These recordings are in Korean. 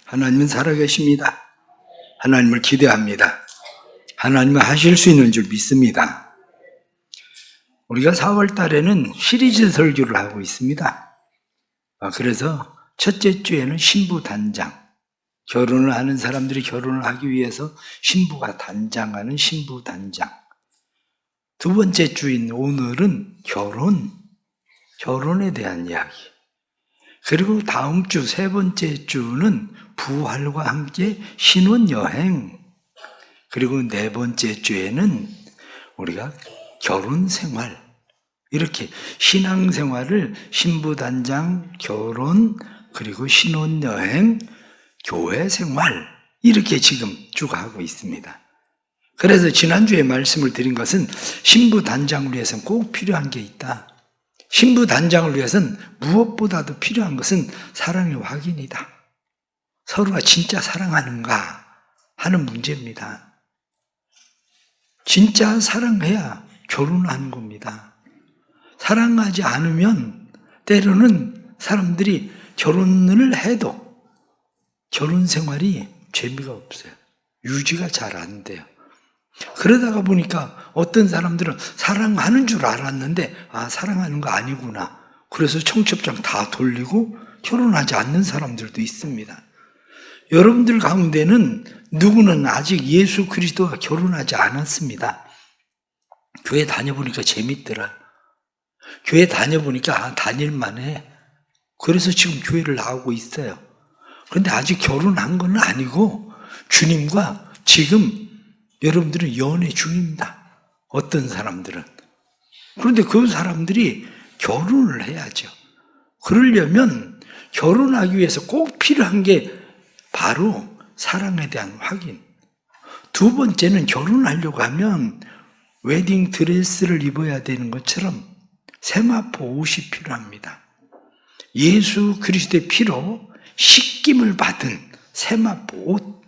하나님은 살아계십니다. 하나님을 기대합니다. 하나님은 하실 수 있는 줄 믿습니다. 우리가 4월 달에는 시리즈 설교를 하고 있습니다. 그래서 첫째 주에는 신부 단장, 결혼을 하는 사람들이 결혼을 하기 위해서 신부가 단장하는 신부 단장. 두 번째 주인 오늘은 결혼에 대한 이야기. 그리고 다음 주 세 번째 주는 부활과 함께 신혼여행. 그리고 네 번째 주에는 우리가 결혼생활. 이렇게 신앙생활을 신부단장, 결혼, 그리고 신혼여행, 교회생활 이렇게 지금 쭉 하고 있습니다. 그래서 지난주에 말씀을 드린 것은 신부단장을 위해서는 꼭 필요한 게 있다. 신부단장을 위해서는 무엇보다도 필요한 것은 사랑의 확인이다. 서로가 진짜 사랑하는가 하는 문제입니다. 진짜 사랑해야 결혼하는 겁니다. 사랑하지 않으면 때로는 사람들이 결혼을 해도 결혼 생활이 재미가 없어요. 유지가 잘 안 돼요. 그러다가 보니까 어떤 사람들은 사랑하는 줄 알았는데 사랑하는 거 아니구나. 그래서 청첩장 다 돌리고 결혼하지 않는 사람들도 있습니다. 여러분들 가운데는 누구는 아직 예수 그리스도와 결혼하지 않았습니다. 교회 다녀보니까 재밌더라. 교회 다녀보니까 다닐만해. 그래서 지금 교회를 나오고 있어요. 그런데 아직 결혼한 건 아니고 주님과 지금 여러분들은 연애 중입니다. 어떤 사람들은. 그런데 그 사람들이 결혼을 해야죠. 그러려면 결혼하기 위해서 꼭 필요한 게 바로 사랑에 대한 확인. 두 번째는 결혼하려고 하면 웨딩 드레스를 입어야 되는 것처럼 세마포 옷이 필요합니다. 예수 그리스도의 피로 씻김을 받은 세마포 옷.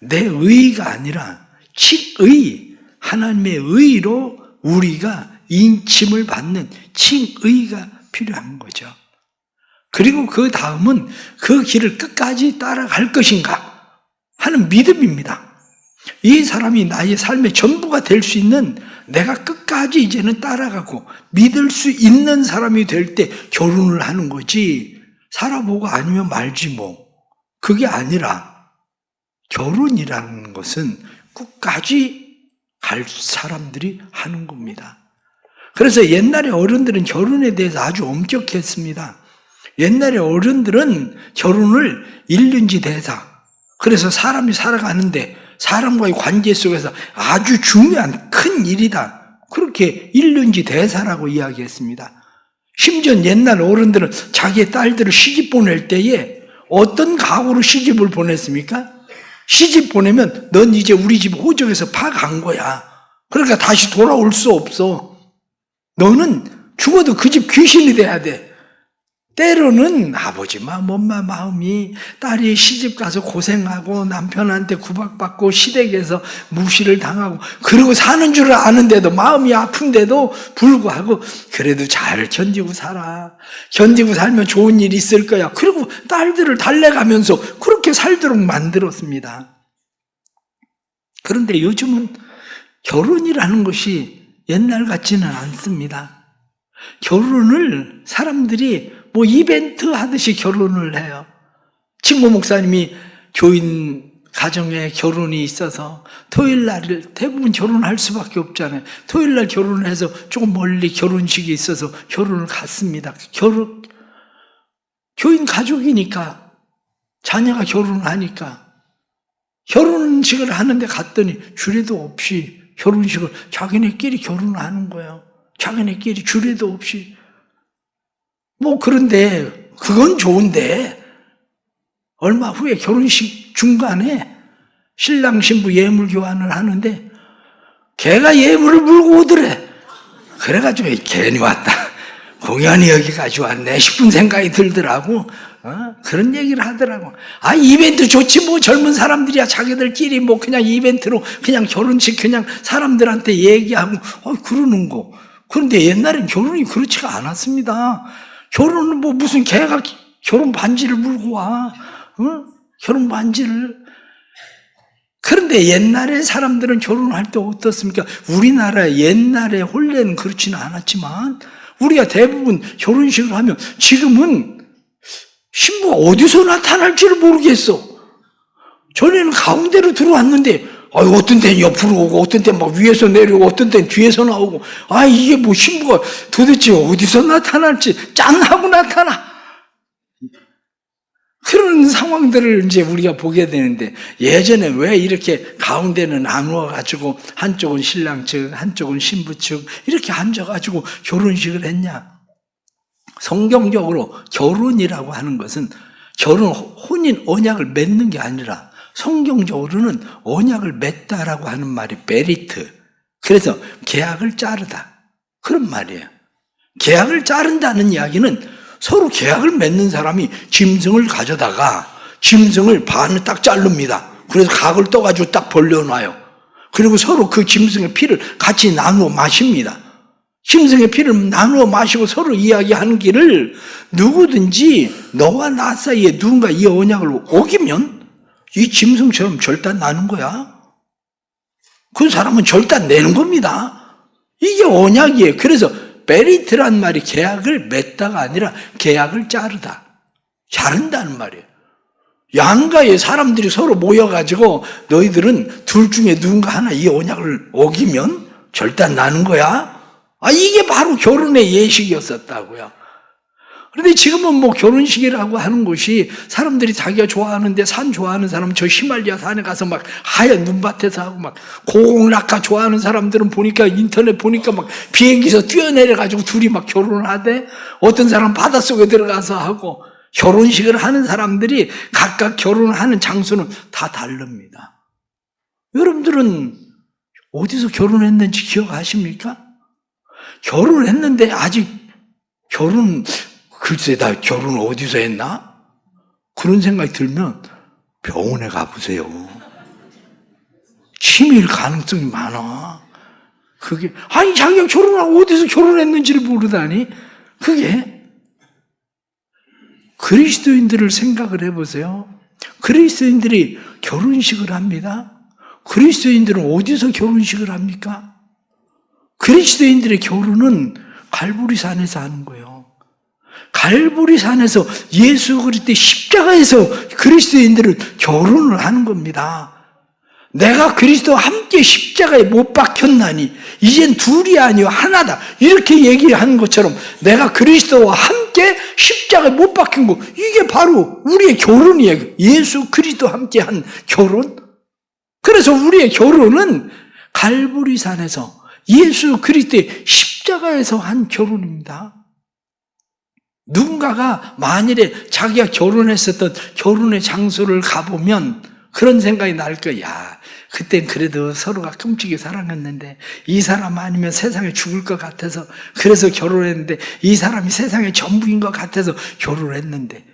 내 의가 아니라 칭의, 하나님의 의로 우리가 인침을 받는 칭의가 필요한 거죠. 그리고 그 다음은 그 길을 끝까지 따라갈 것인가 하는 믿음입니다. 이 사람이 나의 삶의 전부가 될 수 있는, 내가 끝까지 이제는 따라가고 믿을 수 있는 사람이 될 때 결혼을 하는 거지, 살아보고 아니면 말지 뭐. 그게 아니라 결혼이라는 것은 끝까지 갈 사람들이 하는 겁니다. 그래서 옛날에 어른들은 결혼에 대해서 아주 엄격했습니다. 옛날에 어른들은 결혼을 일륜지 대사, 그래서 사람이 살아가는데 사람과의 관계 속에서 아주 중요한 큰 일이다. 그렇게 일륜지 대사라고 이야기했습니다. 심지어 옛날 어른들은 자기의 딸들을 시집 보낼 때에 어떤 각오로 시집을 보냈습니까? 시집 보내면 넌 이제 우리 집 호적에서 파간 거야. 그러니까 다시 돌아올 수 없어. 너는 죽어도 그 집 귀신이 돼야 돼. 때로는 아버지 엄마 마음이 딸이 시집 가서 고생하고 남편한테 구박받고 시댁에서 무시를 당하고 그러고 사는 줄 아는데도, 마음이 아픈데도 불구하고 그래도 잘 견디고 살아. 견디고 살면 좋은 일이 있을 거야. 그리고 딸들을 달래가면서 그렇게 살도록 만들었습니다. 그런데 요즘은 결혼이라는 것이 옛날 같지는 않습니다. 결혼을 사람들이 이벤트 하듯이 결혼을 해요. 친구 목사님이 교인 가정에 결혼이 있어서 토요일 날 대부분 결혼할 수밖에 없잖아요. 토요일 날 결혼을 해서 조금 멀리 결혼식이 있어서 결혼을 갔습니다. 교인 가족이니까, 자녀가 결혼을 하니까 결혼식을 하는데 갔더니 주례도 없이 결혼식을 자기네끼리 결혼을 하는 거예요. 자기네끼리 주례도 없이. 그런데 그건 좋은데 얼마 후에 결혼식 중간에 신랑 신부 예물 교환을 하는데 걔가 예물을 물고 오더래. 그래가지고 괜히 왔다, 공연이 여기까지 왔네 싶은 생각이 들더라고. 그런 얘기를 하더라고. 이벤트 좋지 뭐, 젊은 사람들이야 자기들끼리 그냥 이벤트로 그냥 결혼식 그냥 사람들한테 얘기하고 그러는 거. 그런데 옛날엔 결혼이 그렇지가 않았습니다. 결혼은 무슨 걔가 결혼 반지를 물고 와. 결혼 반지를. 그런데 옛날에 사람들은 결혼할 때 어떻습니까? 우리나라 옛날에 혼례는 그렇지는 않았지만 우리가 대부분 결혼식을 하면 지금은 신부가 어디서 나타날지를 모르겠어. 전에는 가운데로 들어왔는데 어떤 때는 옆으로 오고 어떤 때는 막 위에서 내려오고 어떤 때는 뒤에서 나오고 이게 뭐 신부가 도대체 어디서 나타날지 짠하고 나타나. 그런 상황들을 이제 우리가 보게 되는데 예전에 왜 이렇게 가운데는 나누어가지고 한쪽은 신랑 측, 한쪽은 신부 측 이렇게 앉아가지고 결혼식을 했냐? 성경적으로 결혼이라고 하는 것은 혼인 언약을 맺는 게 아니라 성경적으로는 언약을 맺다라고 하는 말이 베리트. 그래서 계약을 자르다. 그런 말이에요. 계약을 자른다는 이야기는 서로 계약을 맺는 사람이 짐승을 가져다가 짐승을 반을 딱 자릅니다. 그래서 각을 떠가지고 딱 벌려놔요. 그리고 서로 그 짐승의 피를 같이 나누어 마십니다. 짐승의 피를 나누어 마시고 서로 이야기하는 길을 누구든지 너와 나 사이에 누군가 이 언약을 어기면 이 짐승처럼 절단 나는 거야. 그 사람은 절단 내는 겁니다. 이게 언약이에요. 그래서 베리트란 말이 계약을 맺다가 아니라 계약을 자른다는 말이에요. 양가의 사람들이 서로 모여가지고 너희들은 둘 중에 누군가 하나 이 언약을 어기면 절단 나는 거야. 이게 바로 결혼의 예식이었었다고요. 그런데 지금은 뭐 결혼식이라고 하는 것이 사람들이 자기가 좋아하는데 산 좋아하는 사람은 저 히말리아 산에 가서 막 하얀 눈밭에서 하고 막 고공락가 좋아하는 사람들은 보니까 인터넷 보니까 막 비행기에서 뛰어내려가지고 둘이 막 결혼을 하대. 어떤 사람 바닷속에 들어가서 하고 결혼식을 하는 사람들이 각각 결혼하는 장소는 다 다릅니다. 여러분들은 어디서 결혼했는지 기억하십니까? 결혼했는데 아직 글쎄 나 결혼 어디서 했나? 그런 생각이 들면 병원에 가보세요. 치매일 가능성이 많아. 그게 자기가 결혼하고 어디서 결혼했는지를 모르다니. 그게 그리스도인들을 생각을 해보세요. 그리스도인들이 결혼식을 합니다. 그리스도인들은 어디서 결혼식을 합니까? 그리스도인들의 결혼은 갈보리산에서 하는 거예요. 갈보리산에서 예수 그리스도의 십자가에서 그리스도인들은 결혼을 하는 겁니다. 내가 그리스도와 함께 십자가에 못 박혔나니 이젠 둘이 아니요 하나다. 이렇게 얘기하는 것처럼 내가 그리스도와 함께 십자가에 못 박힌 거 이게 바로 우리의 결혼이에요. 예수 그리스도와 함께 한 결혼. 그래서 우리의 결혼은 갈보리산에서 예수 그리스도의 십자가에서 한 결혼입니다. 누군가가 만일에 자기가 결혼했었던 결혼의 장소를 가보면 그런 생각이 날 거야. 그땐 그래도 서로가 끔찍이 사랑했는데 이 사람 아니면 세상에 죽을 것 같아서 그래서 결혼했는데 이 사람이 세상의 전부인 것 같아서 결혼했는데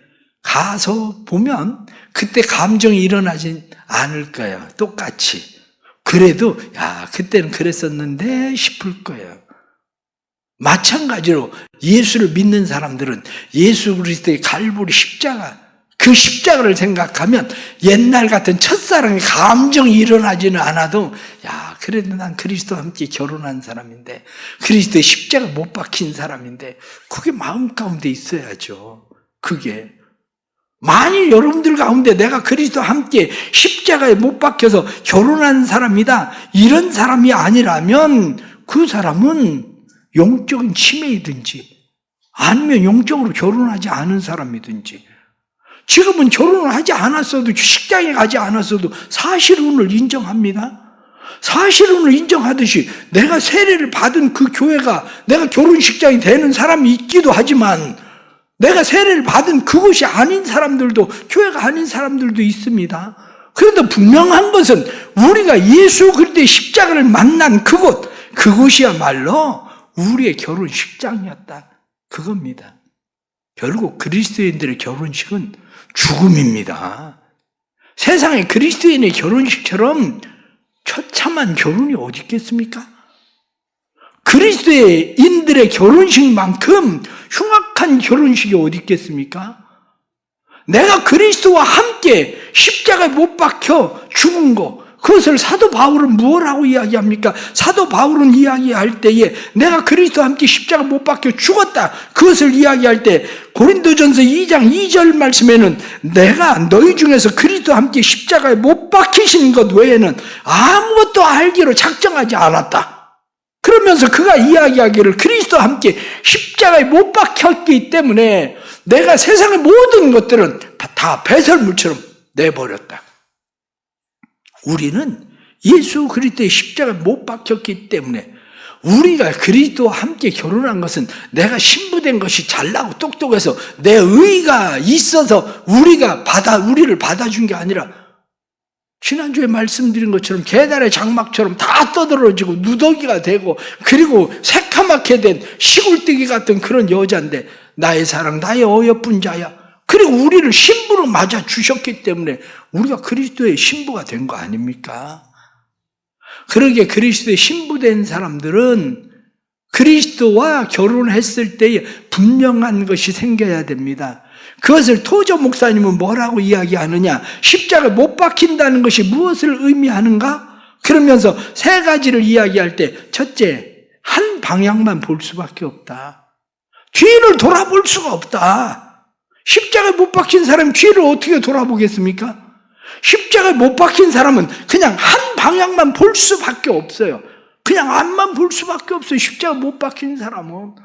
가서 보면 그때 감정이 일어나진 않을 거예요. 똑같이. 그래도 그때는 그랬었는데 싶을 거예요. 마찬가지로 예수를 믿는 사람들은 예수 그리스도의 갈보리 십자가, 그 십자가를 생각하면 옛날 같은 첫사랑의 감정이 일어나지는 않아도 그래도 난 그리스도와 함께 결혼한 사람인데 그리스도의 십자가 못 박힌 사람인데 그게 마음 가운데 있어야죠. 그게 만일 여러분들 가운데 내가 그리스도와 함께 십자가에 못 박혀서 결혼한 사람이다 이런 사람이 아니라면 그 사람은 영적인 치매이든지 아니면 영적으로 결혼하지 않은 사람이든지 지금은 결혼을 하지 않았어도 식장에 가지 않았어도 사실혼을 인정합니다. 사실혼을 인정하듯이 내가 세례를 받은 그 교회가 내가 결혼식장이 되는 사람이 있기도 하지만 내가 세례를 받은 그곳이 아닌 사람들도 교회가 아닌 사람들도 있습니다. 그런데 분명한 것은 우리가 예수 그리스도의 십자가를 만난 그곳이야말로 우리의 결혼식장이었다. 그겁니다. 결국 그리스도인들의 결혼식은 죽음입니다. 세상에 그리스도인의 결혼식처럼 처참한 결혼이 어디 있겠습니까? 그리스도인들의 결혼식만큼 흉악한 결혼식이 어디 있겠습니까? 내가 그리스도와 함께 십자가에 못 박혀 죽은 거, 그것을 사도 바울은 무엇라고 이야기합니까? 사도 바울은 이야기할 때에 내가 그리스도와 함께 십자가 못 박혀 죽었다, 그것을 이야기할 때 고린도전서 2장 2절 말씀에는 내가 너희 중에서 그리스도와 함께 십자가에 못 박히신 것 외에는 아무것도 알기로 작정하지 않았다. 그러면서 그가 이야기하기를 그리스도와 함께 십자가에 못 박혔기 때문에 내가 세상의 모든 것들은 다 배설물처럼 내버렸다. 우리는 예수 그리스도의 십자가에 못 박혔기 때문에 우리가 그리스도와 함께 결혼한 것은 내가 신부된 것이 잘나고 똑똑해서 내 의가 있어서 우리를 받아준 게 아니라 지난주에 말씀드린 것처럼 계단의 장막처럼 다 떠들어지고 누더기가 되고 그리고 새카맣게 된 시골뜨기 같은 그런 여자인데 나의 사랑, 나의 어여쁜 자야. 그리고 우리를 신부로 맞아 주셨기 때문에 우리가 그리스도의 신부가 된 거 아닙니까? 그러기에 그리스도의 신부된 사람들은 그리스도와 결혼했을 때에 분명한 것이 생겨야 됩니다. 그것을 토저 목사님은 뭐라고 이야기하느냐? 십자가에 못 박힌다는 것이 무엇을 의미하는가? 그러면서 세 가지를 이야기할 때 첫째, 한 방향만 볼 수밖에 없다. 뒤를 돌아볼 수가 없다. 십자가에 못 박힌 사람이 뒤를 어떻게 돌아보겠습니까? 십자가에 못 박힌 사람은 그냥 한 방향만 볼 수밖에 없어요. 그냥 앞만 볼 수밖에 없어요. 십자가에 못 박힌 사람은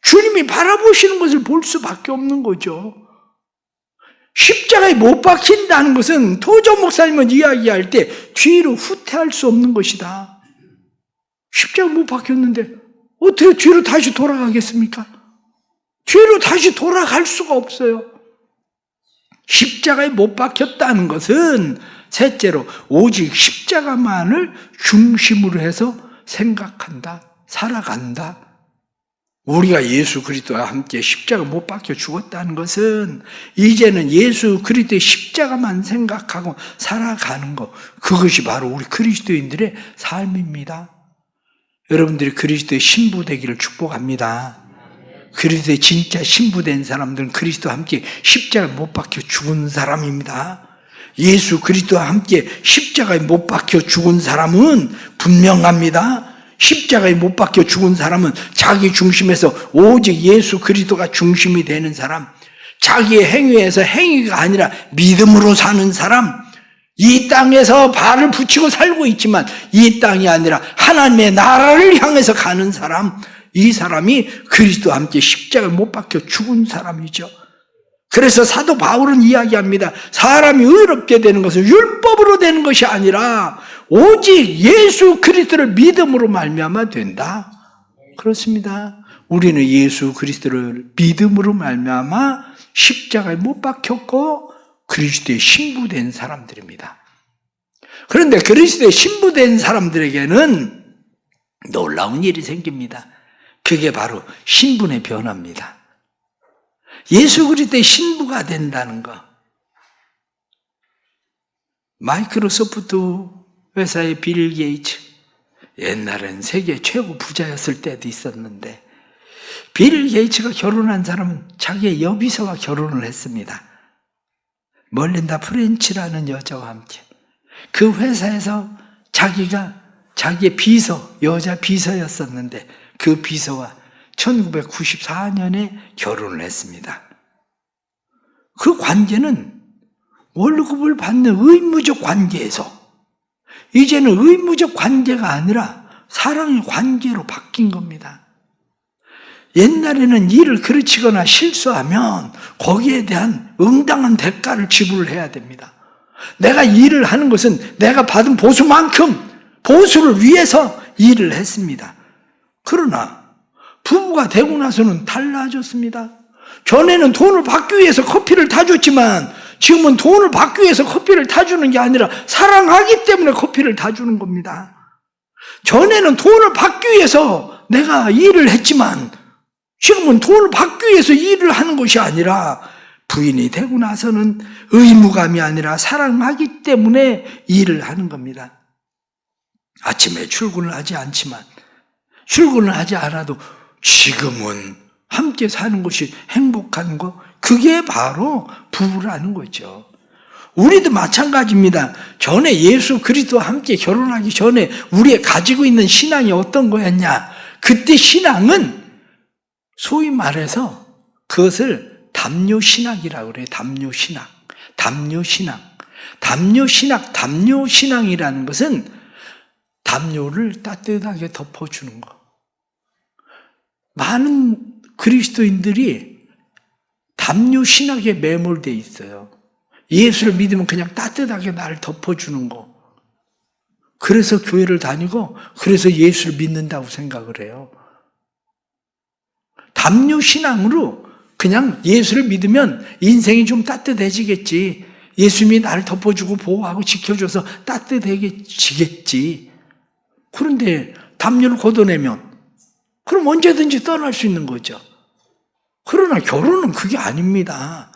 주님이 바라보시는 것을 볼 수밖에 없는 거죠. 십자가에 못 박힌다는 것은 토저 목사님은 이야기할 때 뒤로 후퇴할 수 없는 것이다. 십자가에 못 박혔는데 어떻게 뒤로 다시 돌아가겠습니까? 뒤로 다시 돌아갈 수가 없어요. 십자가에 못 박혔다는 것은 셋째로 오직 십자가만을 중심으로 해서 생각한다, 살아간다. 우리가 예수 그리스도와 함께 십자가 못 박혀 죽었다는 것은 이제는 예수 그리스도의 십자가만 생각하고 살아가는 것, 그것이 바로 우리 그리스도인들의 삶입니다. 여러분들이 그리스도의 신부 되기를 축복합니다. 그리스도의 진짜 신부된 사람들은 그리스도와 함께 십자가에 못 박혀 죽은 사람입니다. 예수 그리스도와 함께 십자가에 못 박혀 죽은 사람은 분명합니다. 십자가에 못 박혀 죽은 사람은 자기 중심에서 오직 예수 그리스도가 중심이 되는 사람, 자기의 행위에서 행위가 아니라 믿음으로 사는 사람, 이 땅에서 발을 붙이고 살고 있지만 이 땅이 아니라 하나님의 나라를 향해서 가는 사람, 이 사람이 그리스도와 함께 십자가에 못 박혀 죽은 사람이죠. 그래서 사도 바울은 이야기합니다. 사람이 의롭게 되는 것은 율법으로 되는 것이 아니라 오직 예수 그리스도를 믿음으로 말미암아 된다. 그렇습니다. 우리는 예수 그리스도를 믿음으로 말미암아 십자가에 못 박혔고 그리스도의 신부된 사람들입니다. 그런데 그리스도의 신부된 사람들에게는 놀라운 일이 생깁니다. 그게 바로 신분의 변화입니다. 예수 그리스도의 신부가 된다는 것. 마이크로소프트 회사의 빌 게이츠, 옛날엔 세계 최고 부자였을 때도 있었는데 빌 게이츠가 결혼한 사람은 자기의 여비서와 결혼을 했습니다. 멀린다 프렌치라는 여자와 함께. 그 회사에서 자기의 비서, 여자 비서였었는데 그 비서와 1994년에 결혼을 했습니다. 그 관계는 월급을 받는 의무적 관계에서 이제는 의무적 관계가 아니라 사랑의 관계로 바뀐 겁니다. 옛날에는 일을 그르치거나 실수하면 거기에 대한 응당한 대가를 지불을 해야 됩니다. 내가 일을 하는 것은 내가 받은 보수만큼 보수를 위해서 일을 했습니다. 그러나 부부가 되고 나서는 달라졌습니다. 전에는 돈을 받기 위해서 커피를 타줬지만 지금은 돈을 받기 위해서 커피를 타주는 게 아니라 사랑하기 때문에 커피를 타주는 겁니다. 전에는 돈을 받기 위해서 내가 일을 했지만 지금은 돈을 받기 위해서 일을 하는 것이 아니라 부인이 되고 나서는 의무감이 아니라 사랑하기 때문에 일을 하는 겁니다. 아침에 출근을 하지 않지만 출근을 하지 않아도 지금은 함께 사는 것이 행복한 거, 그게 바로 부부라는 거죠. 우리도 마찬가지입니다. 전에 예수 그리스도와 함께 결혼하기 전에 우리가 가지고 있는 신앙이 어떤 거였냐? 그때 신앙은 소위 말해서 그것을 담요신학이라고 그래요. 담요신학. 담요신앙이라는 것은 담요를 따뜻하게 덮어주는 거. 많은 그리스도인들이 담요신학에 매몰되어 있어요. 예수를 믿으면 그냥 따뜻하게 나를 덮어주는 거. 그래서 교회를 다니고 그래서 예수를 믿는다고 생각을 해요. 담요신앙으로 그냥 예수를 믿으면 인생이 좀 따뜻해지겠지. 예수님이 나를 덮어주고 보호하고 지켜줘서 따뜻해지겠지. 그런데 담요를 걷어내면 그럼 언제든지 떠날 수 있는 거죠. 그러나 결혼은 그게 아닙니다.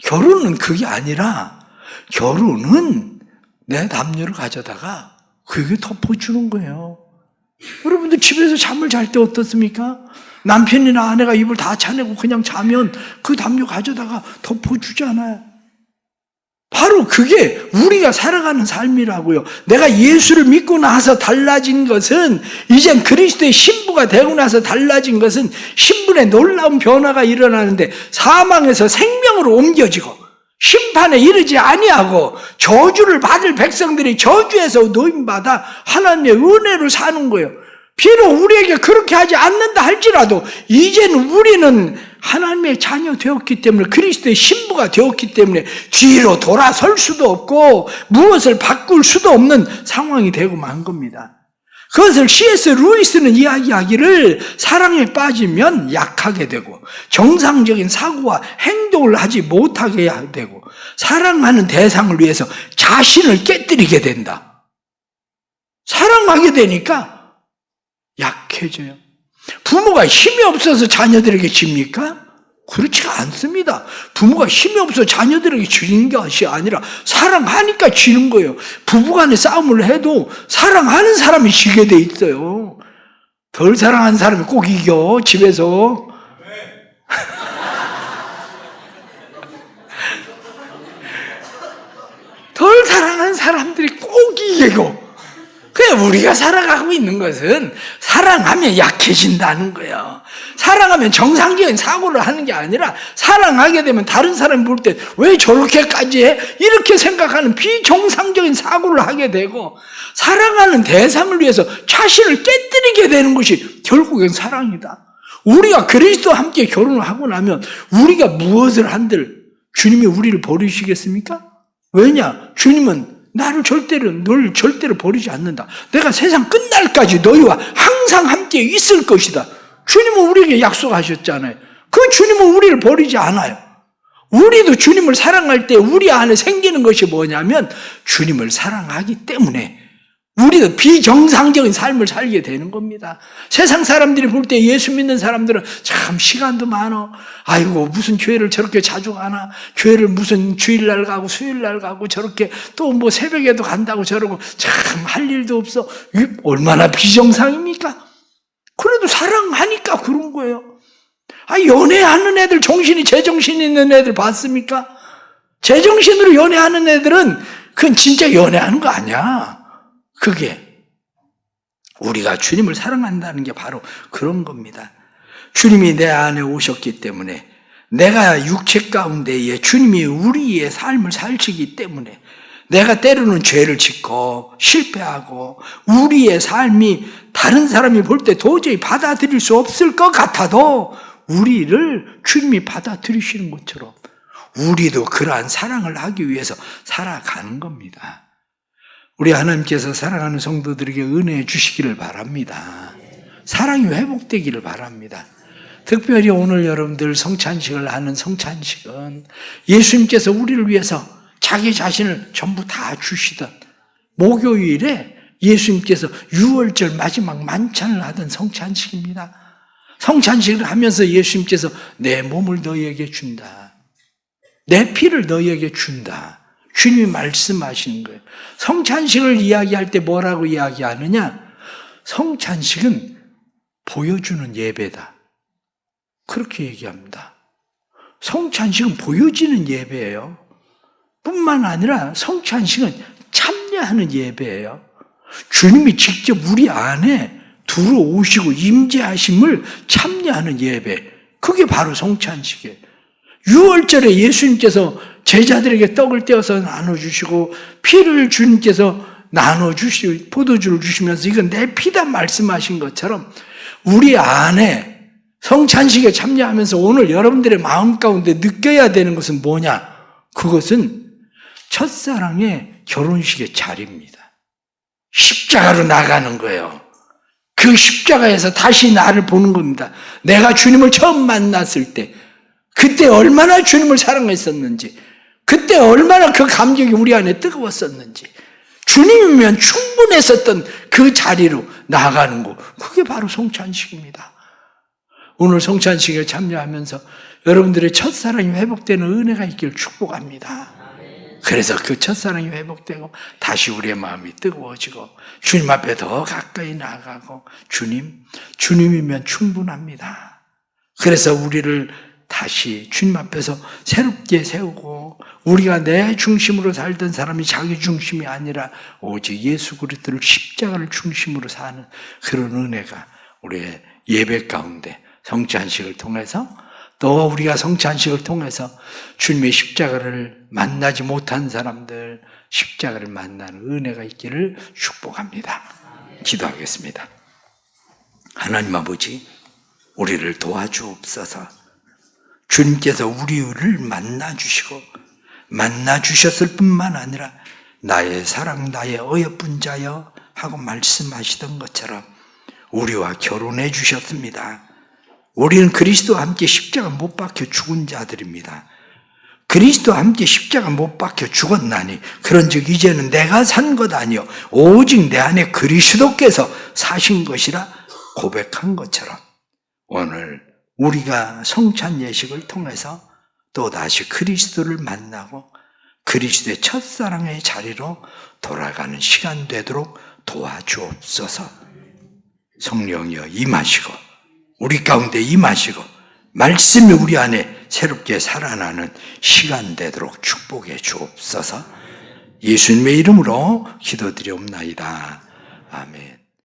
결혼은 그게 아니라 결혼은 내 담요를 가져다가 그게 덮어주는 거예요. 여러분들 집에서 잠을 잘 때 어떻습니까? 남편이나 아내가 입을 다 차내고 그냥 자면 그 담요 가져다가 덮어주잖아요. 바로 그게 우리가 살아가는 삶이라고요. 내가 예수를 믿고 나서 달라진 것은, 이젠 그리스도의 신부가 되고 나서 달라진 것은 신분의 놀라운 변화가 일어나는데 사망에서 생명으로 옮겨지고 심판에 이르지 아니하고 저주를 받을 백성들이 저주에서 노임받아 하나님의 은혜로 사는 거예요. 비록 우리에게 그렇게 하지 않는다 할지라도 이제는 우리는 하나님의 자녀 되었기 때문에, 그리스도의 신부가 되었기 때문에 뒤로 돌아설 수도 없고 무엇을 바꿀 수도 없는 상황이 되고 만 겁니다. 그것을 C.S. 루이스는 이야기하기를, 사랑에 빠지면 약하게 되고 정상적인 사고와 행동을 하지 못하게 되고 사랑하는 대상을 위해서 자신을 깨뜨리게 된다. 사랑하게 되니까 약해져요. 부모가 힘이 없어서 자녀들에게 집니까? 그렇지가 않습니다. 부모가 힘이 없어서 자녀들에게 지는 것이 아니라 사랑하니까 지는 거예요. 부부간에 싸움을 해도 사랑하는 사람이 지게 돼 있어요. 덜 사랑하는 사람이 꼭 이겨, 집에서. 덜 사랑하는 사람들이 꼭 이기고, 그냥 우리가 살아가고 있는 것은 사랑하면 약해진다는 거예요. 사랑하면 정상적인 사고를 하는 게 아니라 사랑하게 되면 다른 사람이 볼 때 왜 저렇게까지 해? 이렇게 생각하는 비정상적인 사고를 하게 되고, 사랑하는 대상을 위해서 자신을 깨뜨리게 되는 것이 결국엔 사랑이다. 우리가 그리스도와 함께 결혼을 하고 나면 우리가 무엇을 한들 주님이 우리를 버리시겠습니까? 왜냐? 주님은 널 절대로 버리지 않는다. 내가 세상 끝날까지 너희와 항상 함께 있을 것이다. 주님은 우리에게 약속하셨잖아요. 그 주님은 우리를 버리지 않아요. 우리도 주님을 사랑할 때 우리 안에 생기는 것이 뭐냐면, 주님을 사랑하기 때문에 우리도 비정상적인 삶을 살게 되는 겁니다. 세상 사람들이 볼 때 예수 믿는 사람들은 참 시간도 많어. 아이고 무슨 교회를 저렇게 자주 가나. 교회를 무슨 주일날 가고 수요일날 가고 저렇게 또 뭐 새벽에도 간다고 저러고 참 할 일도 없어. 이게 얼마나 비정상입니까? 그래도 사랑하니까 그런 거예요. 연애하는 애들, 정신이 제정신 있는 애들 봤습니까? 제정신으로 연애하는 애들은 그건 진짜 연애하는 거 아니야. 그게 우리가 주님을 사랑한다는 게 바로 그런 겁니다. 주님이 내 안에 오셨기 때문에, 내가 육체 가운데에 주님이 우리의 삶을 살시기 때문에, 내가 때로는 죄를 짓고 실패하고 우리의 삶이 다른 사람이 볼 때 도저히 받아들일 수 없을 것 같아도 우리를 주님이 받아들이시는 것처럼 우리도 그러한 사랑을 하기 위해서 살아가는 겁니다. 우리 하나님께서 사랑하는 성도들에게 은혜해 주시기를 바랍니다. 사랑이 회복되기를 바랍니다. 특별히 오늘 여러분들 성찬식을 하는 성찬식은 예수님께서 우리를 위해서 자기 자신을 전부 다 주시던, 목요일에 예수님께서 유월절 마지막 만찬을 하던 성찬식입니다. 성찬식을 하면서 예수님께서 내 몸을 너희에게 준다, 내 피를 너희에게 준다, 주님이 말씀하시는 거예요. 성찬식을 이야기할 때 뭐라고 이야기하느냐? 성찬식은 보여주는 예배다, 그렇게 얘기합니다. 성찬식은 보여지는 예배예요. 뿐만 아니라 성찬식은 참여하는 예배예요. 주님이 직접 우리 안에 들어오시고 임재하심을 참여하는 예배. 그게 바로 성찬식이에요. 유월절에 예수님께서 제자들에게 떡을 떼어서 나눠주시고 피를 주님께서 나눠주시고 포도주를 주시면서 이건 내 피다 말씀하신 것처럼 우리 안에 성찬식에 참여하면서 오늘 여러분들의 마음 가운데 느껴야 되는 것은 뭐냐? 그것은 첫사랑의 결혼식의 자리입니다. 십자가로 나가는 거예요. 그 십자가에서 다시 나를 보는 겁니다. 내가 주님을 처음 만났을 때 그때 얼마나 주님을 사랑했었는지, 그때 얼마나 그 감격이 우리 안에 뜨거웠었는지, 주님이면 충분했었던 그 자리로 나아가는 거, 그게 바로 성찬식입니다. 오늘 성찬식에 참여하면서 여러분들의 첫사랑이 회복되는 은혜가 있기를 축복합니다. 그래서 그 첫사랑이 회복되고 다시 우리의 마음이 뜨거워지고 주님 앞에 더 가까이 나아가고 주님이면 충분합니다. 그래서 우리를 다시 주님 앞에서 새롭게 세우고 우리가 내 중심으로 살던 사람이 자기 중심이 아니라 오직 예수 그리스도를 십자가를 중심으로 사는 그런 은혜가 우리의 예배 가운데 성찬식을 통해서 또 우리가 성찬식을 통해서 주님의 십자가를 만나지 못한 사람들 십자가를 만나는 은혜가 있기를 축복합니다. 기도하겠습니다. 하나님 아버지, 우리를 도와주옵소서. 주님께서 우리를 만나주시고 만나주셨을 뿐만 아니라 나의 사랑 나의 어여쁜 자여 하고 말씀하시던 것처럼 우리와 결혼해 주셨습니다. 우리는 그리스도와 함께 십자가 못 박혀 죽은 자들입니다. 그리스도와 함께 십자가 못 박혀 죽었나니 그런즉 이제는 내가 산 것 아니요 오직 내 안에 그리스도께서 사신 것이라 고백한 것처럼 오늘 우리가 성찬 예식을 통해서 또다시 그리스도를 만나고 그리스도의 첫사랑의 자리로 돌아가는 시간 되도록 도와주옵소서. 성령이여 임하시고 우리 가운데 임하시고 말씀이 우리 안에 새롭게 살아나는 시간 되도록 축복해 주옵소서. 예수님의 이름으로 기도드리옵나이다. 아멘.